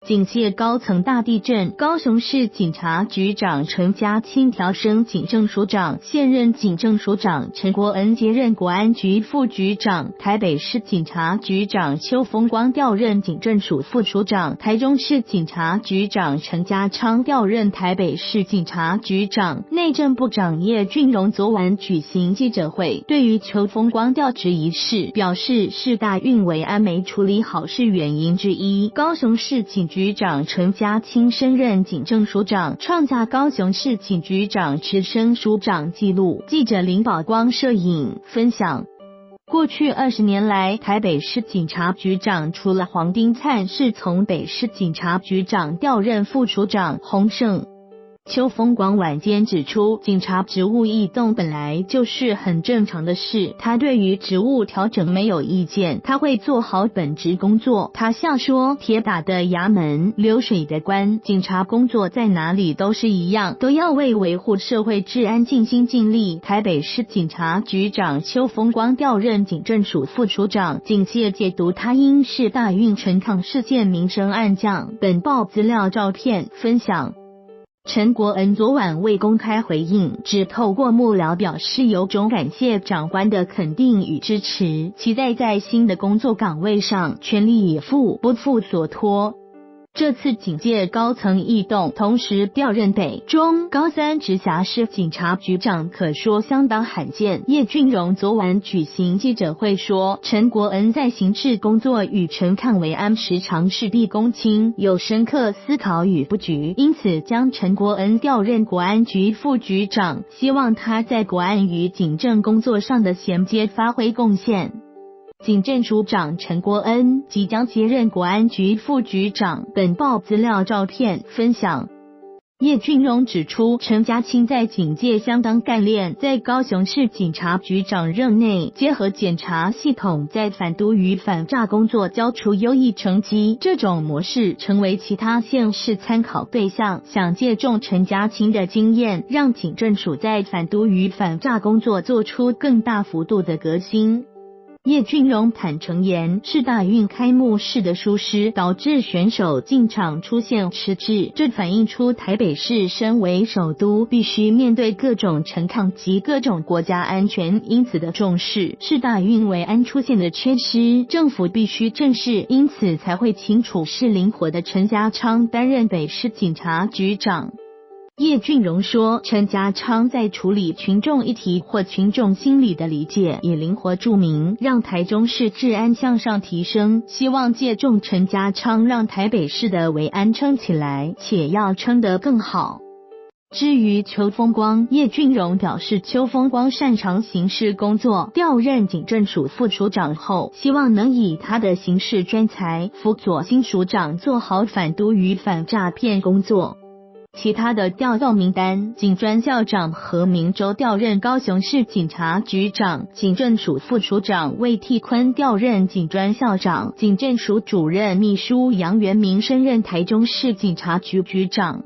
警界高层大地震，高雄市警察局长陈家清调升警政署长，现任警政署长陈国恩接任国安局副局长，台北市警察局长邱风光调任警政署副署长，台中市警察局长陈家昌调任台北市警察局长。内政部长叶俊荣昨晚举行记者会，对于邱风光调职一事表示，市大运维安没处理好是原因之一。高雄市警局长陈家清升任警政署长，创下高雄市警局长直升署长纪录。记者林宝光摄影分享。过去20年来，台北市警察局长除了黄丁灿是从北市警察局长调任副署长，洪胜邱风光晚间指出，警察职务异动本来就是很正常的事，他对于职务调整没有意见，他会做好本职工作。他笑说，铁打的衙门，流水的官，警察工作在哪里都是一样，都要为维护社会治安尽心尽力。台北市警察局长邱风光调任警政署副署长，警界解读他因是大运陈抗事件明升暗降。本报资料照片分享。陈国恩昨晚未公开回应，只透过幕僚表示有种感谢长官的肯定与支持，期待在新的工作岗位上全力以赴，不负所托。这次警界高层异动，同时调任北中高三直辖市警察局长，可说相当罕见。叶俊荣昨晚举行记者会说，陈国恩在行事工作与陈抗维安时常事必躬亲，有深刻思考与布局，因此将陈国恩调任国安局副局长，希望他在国安与警政工作上的衔接发挥贡献。警政署长陈国恩即将接任国安局副局长。本报资料照片分享。叶俊荣指出，陈家清在警界相当干练，在高雄市警察局长任内，结合检察系统在反毒与反诈工作交出优异成绩，这种模式成为其他县市参考对象，想借重陈家清的经验，让警政署在反毒与反诈工作做出更大幅度的革新。叶俊荣坦诚言，是大运开幕式的疏失导致选手进场出现迟滞，这反映出台北市身为首都必须面对各种陈抗及各种国家安全因此的重视，是大运维安出现的缺失，政府必须正视，因此才会请处事灵活的陈家昌担任北市警察局长。叶俊荣说，陈家昌在处理群众议题或群众心理的理解也灵活著名，让台中市治安向上提升，希望借重陈家昌让台北市的维安撑起来，且要撑得更好。至于邱风光，叶俊荣表示，邱风光擅长刑事工作，调任警政署副署长后，希望能以他的刑事专才辅佐新署长做好反毒与反诈骗工作。其他的调动名单，警专校长何明洲调任高雄市警察局长，警政署副署长魏替坤调任警专校长，警政署主任秘书杨元明升任台中市警察局局长。